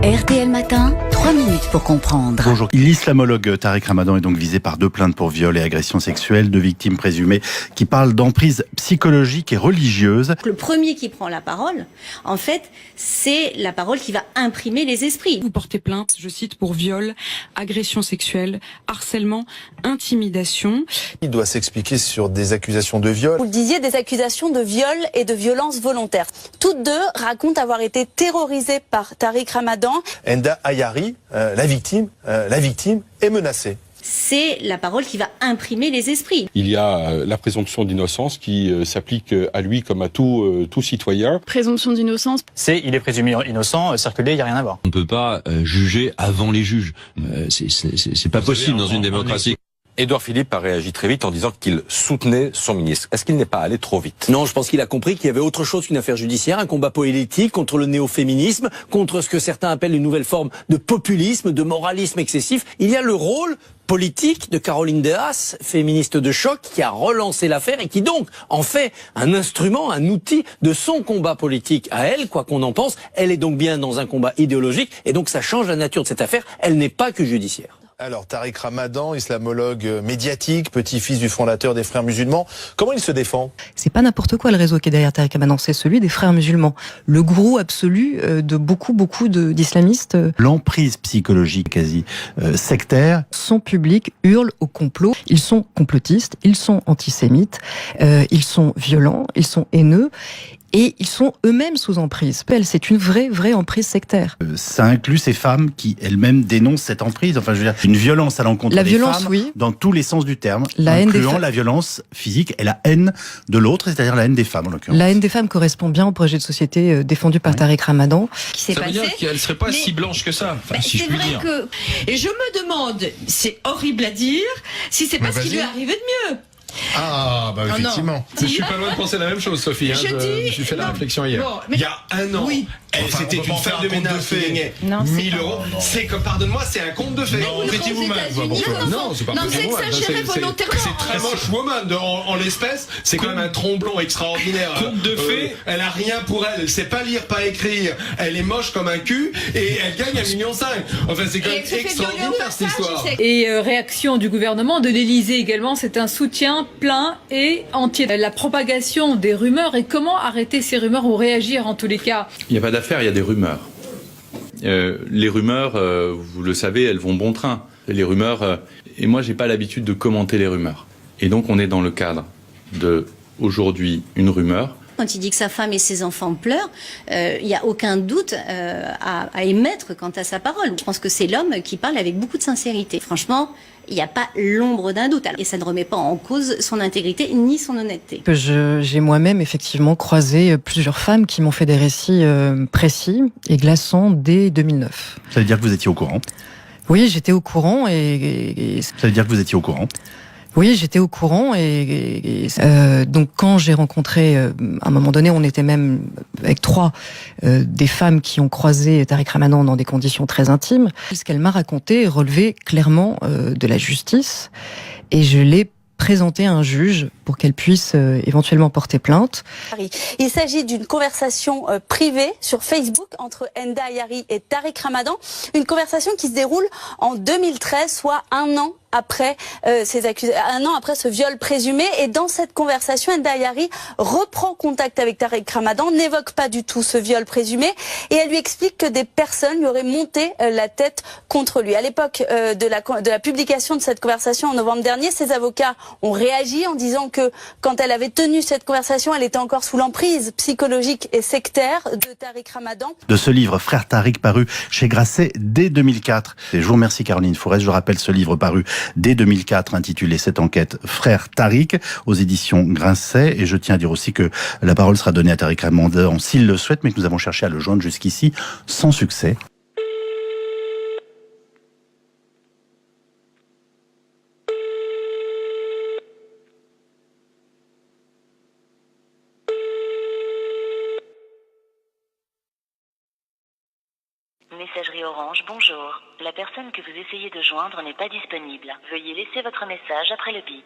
RTL Matin, 3 minutes pour comprendre. Bonjour. L'islamologue Tariq Ramadan est donc visé par 2 plaintes pour viol et agression sexuelle, 2 victimes présumées qui parlent d'emprise psychologique et religieuse. Le premier qui prend la parole, en fait, c'est la parole qui va imprimer les esprits. Vous portez plainte, je cite, pour viol, agression sexuelle, harcèlement, intimidation. Il doit s'expliquer sur des accusations de viol. Vous le disiez, des accusations de viol et de violence volontaire. Toutes deux racontent avoir été terrorisées par Tariq Ramadan. Enda Ayari, la victime est menacée. C'est la parole qui va imprimer les esprits. Il y a la présomption d'innocence qui s'applique à lui comme à tout citoyen. Présomption d'innocence. Il est présumé innocent, circuler, il n'y a rien à voir. On ne peut pas juger avant les juges. C'est pas possible dans une démocratie. Édouard Philippe a réagi très vite en disant qu'il soutenait son ministre. Est-ce qu'il n'est pas allé trop vite? Non, je pense qu'il a compris qu'il y avait autre chose qu'une affaire judiciaire, un combat politique contre le néo-féminisme, contre ce que certains appellent une nouvelle forme de populisme, de moralisme excessif. Il y a le rôle politique de Caroline de Haas, féministe de choc, qui a relancé l'affaire et qui donc en fait un instrument, un outil de son combat politique à elle, quoi qu'on en pense. Elle est donc bien dans un combat idéologique et donc ça change la nature de cette affaire. Elle n'est pas que judiciaire. Alors, Tariq Ramadan, islamologue médiatique, petit-fils du fondateur des Frères musulmans, comment il se défend? C'est pas n'importe quoi le réseau qui est derrière Tariq Ramadan, c'est celui des Frères musulmans. Le gourou absolu de beaucoup d'islamistes. L'emprise psychologique quasi sectaire. Son public hurle au complot. Ils sont complotistes, ils sont antisémites, ils sont violents, ils sont haineux. Et ils sont eux-mêmes sous emprise. C'est une vraie emprise sectaire. Ça inclut ces femmes qui elles-mêmes dénoncent cette emprise. Enfin, je veux dire, une violence à l'encontre des femmes, oui. Dans tous les sens du terme, incluant la violence physique et la haine de l'autre, c'est-à-dire la haine des femmes en l'occurrence. La haine des femmes correspond bien au projet de société défendu par Tariq Ramadan. Ça veut dire qu'elle ne serait pas si blanche que ça, si je puis dire. Et je me demande, c'est horrible à dire, si c'est pas ce qui lui est arrivé de mieux. Ah, bah effectivement. Je suis pas loin de penser la même chose, Sophie. Je me suis fait la réflexion hier. Bon, il y a un an, c'était une femme de ménage qui gagnait 1000 euros. C'est comme, pardonne-moi, c'est un conte de fées. Non, c'est pas c'est exagéré volontairement. C'est très moche woman en l'espèce. C'est quand même un tromblon extraordinaire. Conte de fées. Elle a rien pour elle. Elle sait pas lire, pas écrire. Elle est moche comme un cul et elle gagne 1,5 million. Enfin, c'est quand même extraordinaire cette histoire. Et réaction du gouvernement, de l'Élysée également, c'est un soutien plein et entier. La propagation des rumeurs et comment arrêter ces rumeurs ou réagir en tous les cas. Il n'y a pas d'affaire, il y a des rumeurs. Les rumeurs, vous le savez, elles vont bon train. Les rumeurs, et moi j'ai pas l'habitude de commenter les rumeurs. Et donc on est dans le cadre de, aujourd'hui, une rumeur. Quand il dit que sa femme et ses enfants pleurent, il n'y a aucun doute à émettre quant à sa parole. Je pense que c'est l'homme qui parle avec beaucoup de sincérité. Franchement, il n'y a pas l'ombre d'un doute. Et ça ne remet pas en cause son intégrité ni son honnêteté. J'ai moi-même effectivement croisé plusieurs femmes qui m'ont fait des récits précis et glaçants dès 2009. Ça veut dire que vous étiez au courant? Oui, j'étais au courant Ça veut dire que vous étiez au courant? Oui, j'étais au courant donc quand j'ai rencontré, à un moment donné, on était même avec 3 des femmes qui ont croisé Tariq Ramadan dans des conditions très intimes. Ce qu'elle m'a raconté relevait clairement de la justice et je l'ai présenté à un juge pour qu'elle puisse éventuellement porter plainte. Il s'agit d'une conversation privée sur Facebook entre Enda Ayari et Tariq Ramadan. Une conversation qui se déroule en 2013, soit un an après ce viol présumé. Et dans cette conversation, Enda Ayari reprend contact avec Tariq Ramadan, n'évoque pas du tout ce viol présumé et elle lui explique que des personnes lui auraient monté la tête contre lui. À l'époque de la publication de cette conversation en novembre dernier, ses avocats ont réagi en disant que quand elle avait tenu cette conversation, elle était encore sous l'emprise psychologique et sectaire de Tariq Ramadan. De ce livre, Frère Tariq, paru chez Grasset dès 2004. Et je vous remercie Caroline Forest. Je rappelle ce livre paru dès 2004, intitulé Cette enquête Frère Tariq, aux éditions Grasset. Et je tiens à dire aussi que la parole sera donnée à Tariq Ramadan s'il le souhaite, mais que nous avons cherché à le joindre jusqu'ici sans succès. Messagerie Orange, bonjour. La personne que vous essayez de joindre n'est pas disponible. Veuillez laisser votre message après le bip.